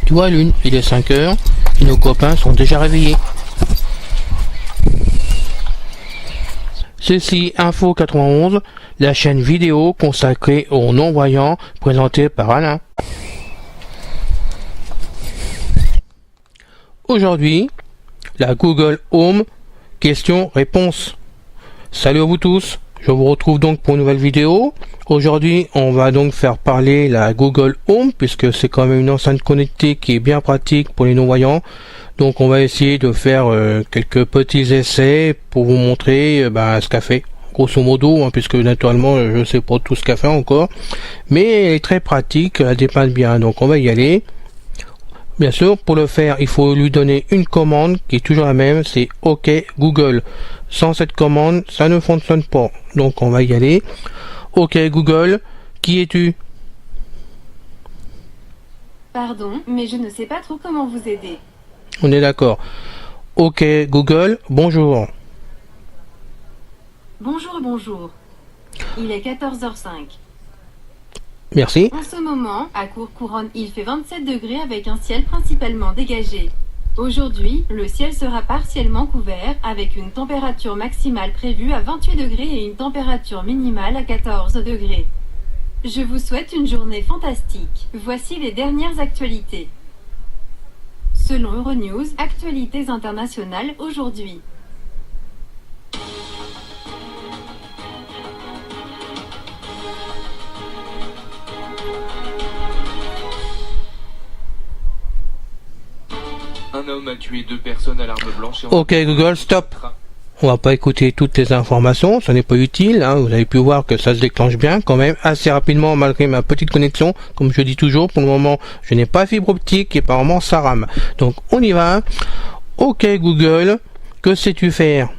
Tu vois Lune, il est 5 heures et nos copains sont déjà réveillés. Ceci Info 91, la chaîne vidéo consacrée aux non-voyants présentée par Alain. Aujourd'hui, la Google Home question-réponse. Salut à vous tous, je vous retrouve donc pour une nouvelle vidéo. Aujourd'hui, on va donc faire parler la Google Home puisque c'est quand même une enceinte connectée qui est bien pratique pour les non-voyants. Donc on va essayer de faire quelques petits essais pour vous montrer ce qu'a fait. Grosso modo, puisque naturellement je ne sais pas tout ce qu'a fait encore. Mais elle est très pratique, elle dépanne bien, donc on va y aller. Bien sûr, pour le faire, il faut lui donner une commande qui est toujours la même, c'est OK Google. Sans cette commande, ça ne fonctionne pas. Donc on va y aller. OK Google, qui es-tu? Pardon, mais je ne sais pas trop comment vous aider. On est d'accord. OK Google, bonjour. Bonjour. Il est 14h05. Merci. En ce moment, à Courcouronne, il fait 27 degrés avec un ciel principalement dégagé. Aujourd'hui, le ciel sera partiellement couvert avec une température maximale prévue à 28 degrés et une température minimale à 14 degrés. Je vous souhaite une journée fantastique. Voici les dernières actualités. Selon Euronews, actualités internationales aujourd'hui. Un homme a tué 2 personnes à l'arme blanche. OK Google, stop. On va pas écouter toutes les informations, ce n'est pas utile. Vous avez pu voir que ça se déclenche bien quand même assez rapidement malgré ma petite connexion. Comme je dis toujours, pour le moment, je n'ai pas fibre optique et apparemment ça rame. Donc on y va. OK Google, que sais-tu faire?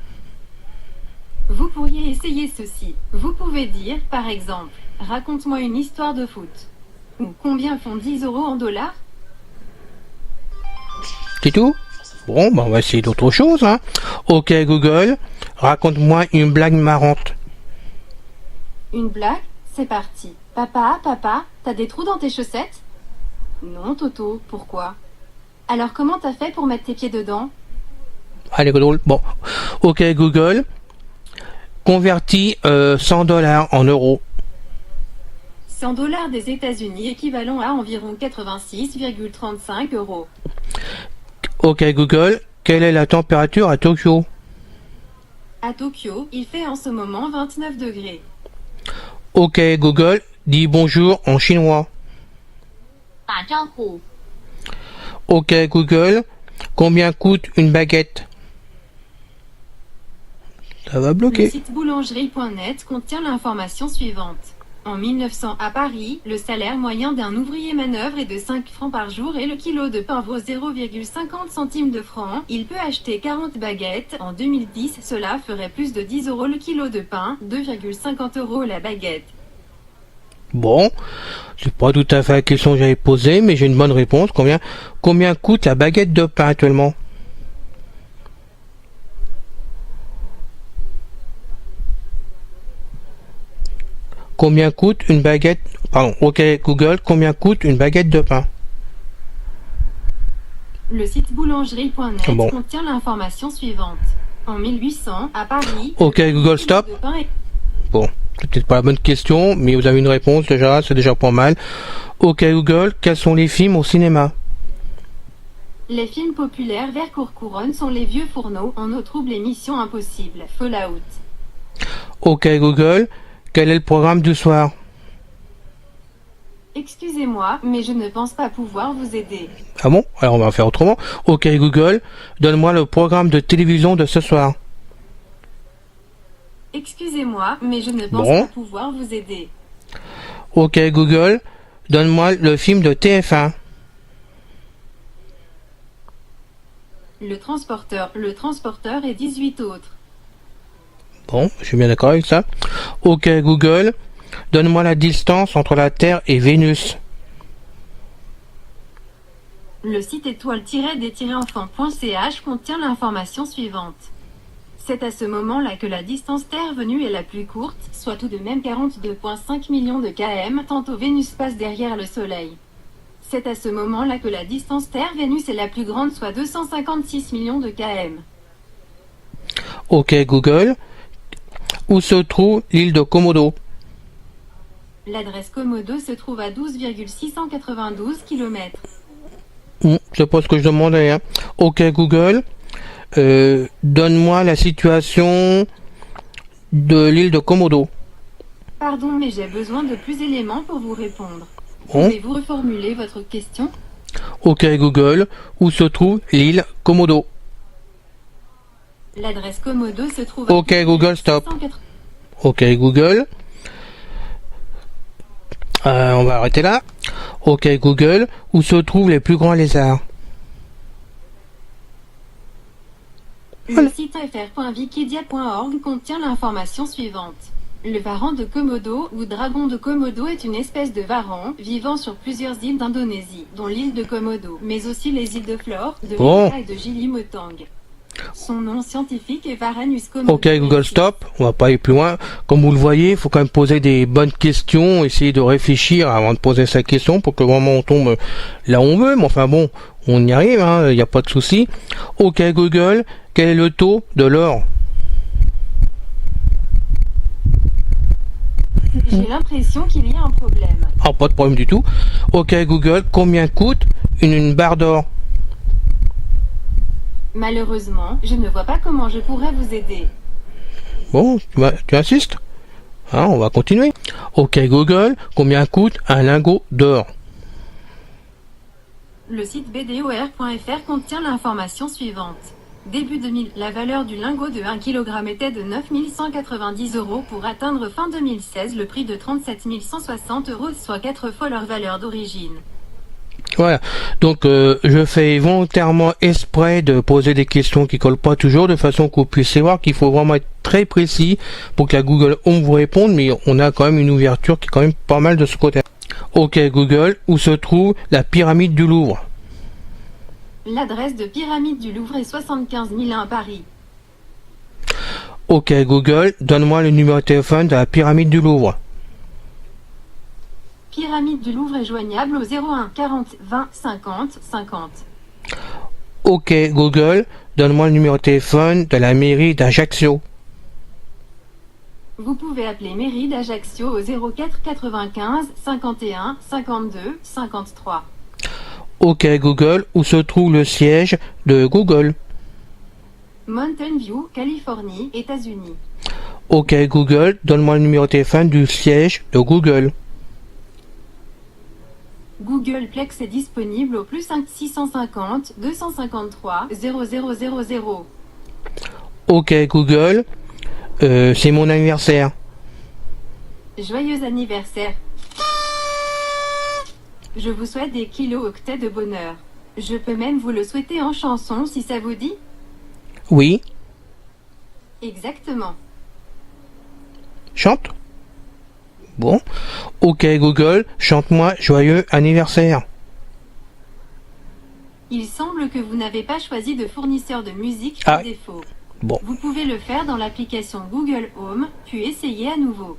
Vous pourriez essayer ceci. Vous pouvez dire, par exemple, raconte-moi une histoire de foot. Ou combien font 10 euros en dollars? C'est tout? Bon, on va essayer d'autres choses. OK Google, raconte-moi une blague marrante. Une blague? C'est parti. Papa, t'as des trous dans tes chaussettes? Non, Toto, pourquoi? Alors comment t'as fait pour mettre tes pieds dedans? Allez, drôle. Bon. OK Google, convertis 100 $ en euros. 100 $ des États-Unis équivalent à environ 86,35 euros. OK Google, quelle est la température à Tokyo? À Tokyo, il fait en ce moment 29 degrés. OK Google, dis bonjour en chinois. OK Google, combien coûte une baguette? Ça va bloquer. Le site boulangerie.net contient l'information suivante. En 1900 à Paris, le salaire moyen d'un ouvrier manœuvre est de 5 francs par jour et le kilo de pain vaut 0,50 centimes de francs. Il peut acheter 40 baguettes. En 2010, cela ferait plus de 10 euros le kilo de pain, 2,50 euros la baguette. Bon, c'est pas tout à fait la question que j'avais posée, mais j'ai une bonne réponse. Combien coûte la baguette de pain actuellement? Combien coûte une baguette? Pardon, OK Google, combien coûte une baguette de pain? Le site boulangerie.net Bon. contient l'information suivante. En 1800, à Paris... OK Google, stop. Bon, c'est peut-être pas la bonne question, mais vous avez une réponse déjà, c'est déjà pas mal. OK Google, quels sont les films au cinéma? Les films populaires vers Courcouronne sont Les Vieux Fourneaux, On nous trouble et Mission Impossible, Fallout. OK Google, quel est le programme du soir? Excusez-moi, mais je ne pense pas pouvoir vous aider. Ah bon? Alors on va faire autrement. OK Google, donne-moi le programme de télévision de ce soir. Excusez-moi, mais je ne pense Bon. pas pouvoir vous aider. OK Google, donne-moi le film de TF1. Le transporteur et 18 autres. Bon, je suis bien d'accord avec ça. OK Google, donne-moi la distance entre la Terre et Vénus. Le site étoile-des-enfants.ch contient l'information suivante. C'est à ce moment-là que la distance Terre-Venue est la plus courte, soit tout de même 42,5 millions de km, tantôt Vénus passe derrière le Soleil. C'est à ce moment-là que la distance Terre-Vénus est la plus grande, soit 256 millions de km. Ok Google, où se trouve l'île de Komodo? L'adresse Komodo se trouve à 12,692 km. C'est pas ce que je demandais. Hein. Ok Google, donne-moi la situation de l'île de Komodo. Pardon, mais j'ai besoin de plus d'éléments pour vous répondre. Bon. Pouvez-vous reformuler votre question? Ok Google, où se trouve l'île Komodo? L'adresse Komodo se trouve à Ok Google, stop. 680. Ok Google. On va arrêter là. Ok Google, où se trouvent les plus grands lézards? Le site fr.wikidia.org contient l'information suivante. Le varan de Komodo ou dragon de Komodo est une espèce de varan vivant sur plusieurs îles d'Indonésie, dont l'île de Komodo, mais aussi les îles de Flore, de Rika et de Gili Motang. Son nom scientifique est Varanus komodo. Ok Google, stop, on va pas aller plus loin. Comme vous le voyez, il faut quand même poser des bonnes questions, essayer de réfléchir avant de poser sa question pour que vraiment on tombe là où on veut. Mais enfin bon, on y arrive, il n'y a pas de souci. Ok Google, quel est le taux de l'or? J'ai l'impression qu'il y a un problème. Ah, pas de problème du tout. Ok Google, combien coûte une barre d'or? Malheureusement, je ne vois pas comment je pourrais vous aider. Bon, tu insistes? On va continuer. Ok Google, combien coûte un lingot d'or? Le site bdor.fr contient l'information suivante. Début 2000, la valeur du lingot de 1 kg était de 9 190 € pour atteindre fin 2016 le prix de 37 160 €, soit 4 fois leur valeur d'origine. Voilà, donc je fais volontairement exprès de poser des questions qui collent pas toujours, de façon que vous puissiez voir qu'il faut vraiment être très précis pour que la Google Home vous réponde, mais on a quand même une ouverture qui est quand même pas mal de ce côté. Ok Google, où se trouve la pyramide du Louvre? L'adresse de pyramide du Louvre est 75 001 Paris. Ok Google, donne-moi le numéro de téléphone de la pyramide du Louvre. Pyramide du Louvre est joignable au 01 40 20 50 50. Ok Google, donne-moi le numéro de téléphone de la mairie d'Ajaccio. Vous pouvez appeler mairie d'Ajaccio au 04 95 51 52 53. Ok Google, où se trouve le siège de Google? Mountain View, Californie, États-Unis. Ok Google, donne-moi le numéro de téléphone du siège de Google. Googleplex est disponible au +5 650 253 0000. Ok Google, c'est mon anniversaire. Joyeux anniversaire. Je vous souhaite des kilo-octets de bonheur. Je peux même vous le souhaiter en chanson si ça vous dit? Oui, Exactement. chante. Bon, ok Google, chante-moi joyeux anniversaire. Il semble que vous n'avez pas choisi de fournisseur de musique Ah. par défaut. Bon. Vous pouvez le faire dans l'application Google Home, puis essayer à nouveau.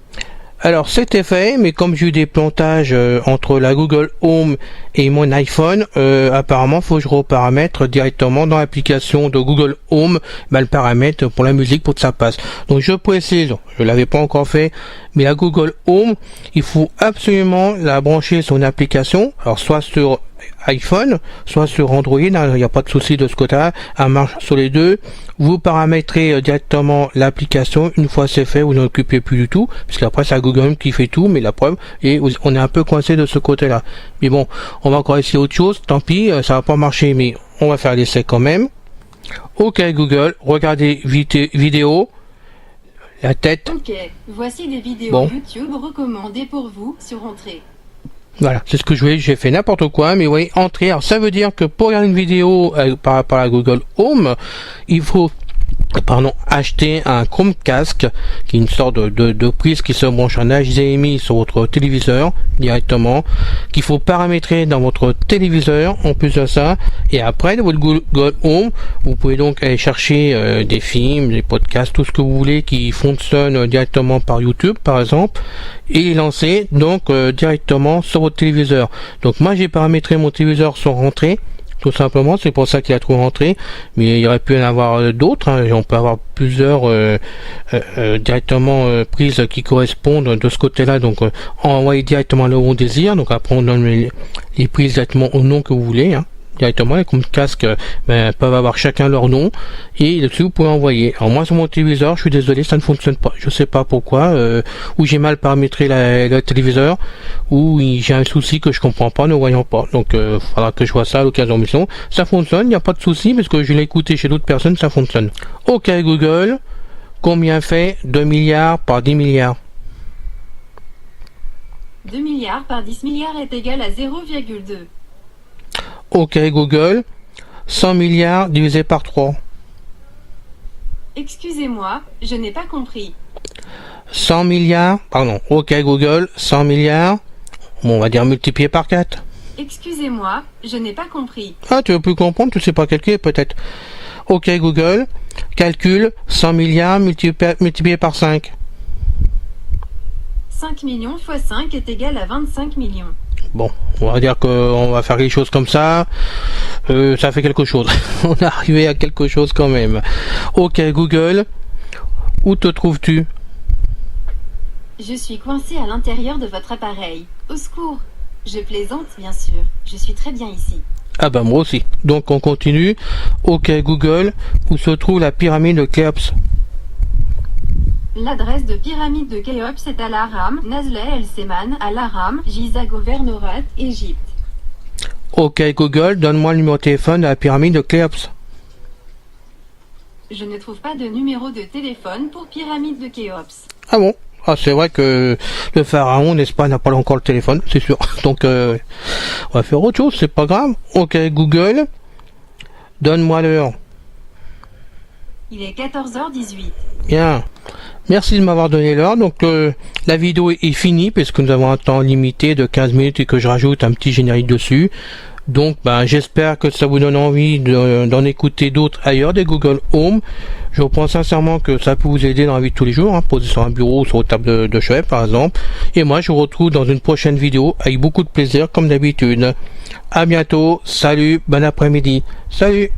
Alors c'était fait, mais comme j'ai eu des plantages entre la Google Home et mon iPhone, apparemment faut que je reparamètre directement dans l'application de Google Home le paramètre pour la musique pour que ça passe. Donc je précise, je l'avais pas encore fait, mais la Google Home, il faut absolument la brancher sur une application, alors soit sur iPhone, soit sur Android, il n'y a pas de souci de ce côté-là, elle marche sur les deux. Vous paramétrez directement l'application, une fois c'est fait, vous n'en occupez plus du tout, puisqu'après c'est Google Home qui fait tout, mais la preuve, et on est un peu coincé de ce côté-là. Mais bon, on va encore essayer autre chose, tant pis, ça va pas marcher, mais on va faire l'essai quand même. Ok Google, regardez vidéo, la tête. Ok, voici des vidéos Bon. YouTube recommandées pour vous sur Entrée. Voilà, c'est ce que je voulais, j'ai fait n'importe quoi, mais oui, entrer. Alors ça veut dire que pour regarder une vidéo par rapport à Google Home, il faut acheter un Chromecast, qui est une sorte de prise qui se branche en HDMI sur votre téléviseur directement, qu'il faut paramétrer dans votre téléviseur en plus de ça. Et après, de votre Google Home, vous pouvez donc aller chercher des films, des podcasts, tout ce que vous voulez qui fonctionne directement par YouTube par exemple, et les lancer donc directement sur votre téléviseur. Donc moi j'ai paramétré mon téléviseur sans rentrer, tout simplement, c'est pour ça qu'il a trop rentré, mais il y aurait pu en avoir d'autres, hein. On peut avoir plusieurs directement prises qui correspondent de ce côté-là, donc envoyer directement le on désir, donc après on donne les prises directement au nom que vous voulez, hein. Directement, les Chromecast peuvent avoir chacun leur nom et dessus vous pouvez envoyer. Alors moi sur mon téléviseur, je suis désolé, ça ne fonctionne pas. Je sais pas pourquoi, ou j'ai mal paramétré le téléviseur, ou j'ai un souci que je comprends pas, ne voyant pas. Donc il faudra que je vois ça à l'occasion de mission. Ça fonctionne, il n'y a pas de souci parce que je l'ai écouté chez d'autres personnes, ça fonctionne. Ok Google, combien fait 2 milliards par 10 milliards? 2 milliards par 10 milliards est égal à 0,2. Ok Google, 100 milliards divisé par 3. Excusez-moi, je n'ai pas compris. 100 milliards, pardon, ok Google, 100 milliards, bon, on va dire multiplié par 4. Excusez-moi, je n'ai pas compris. Ah, tu veux plus comprendre, tu sais pas calculer peut-être. Ok Google, calcule 100 milliards multiplié par 5. 5 millions fois 5 est égal à 25 millions. Bon, on va dire qu'on va faire les choses comme ça. Ça fait quelque chose. On est arrivé à quelque chose quand même. Ok Google, où te trouves-tu? Je suis coincé à l'intérieur de votre appareil. Au secours. Je plaisante, bien sûr. Je suis très bien ici. Ah bah moi aussi. Donc on continue. Ok Google, où se trouve la pyramide de Khéops? L'adresse de pyramide de Khéops est à l'Aram, Nazleh El Seman, à l'Aram, Giza Governorat, Égypte. Ok Google, donne-moi le numéro de téléphone de la pyramide de Khéops. Je ne trouve pas de numéro de téléphone pour pyramide de Khéops. Ah bon? Ah c'est vrai que le pharaon, n'est-ce pas, n'a pas encore le téléphone, c'est sûr. Donc on va faire autre chose, c'est pas grave. Ok Google, donne-moi l'heure. Il est 14h18. Bien. Merci de m'avoir donné l'heure. Donc la vidéo est finie puisque nous avons un temps limité de 15 minutes et que je rajoute un petit générique dessus. Donc j'espère que ça vous donne envie d'en écouter d'autres ailleurs, des Google Home. Je pense sincèrement que ça peut vous aider dans la vie de tous les jours, hein, posé sur un bureau ou sur une table de chevet par exemple. Et moi je vous retrouve dans une prochaine vidéo avec beaucoup de plaisir comme d'habitude. À bientôt, salut, bon après-midi, salut.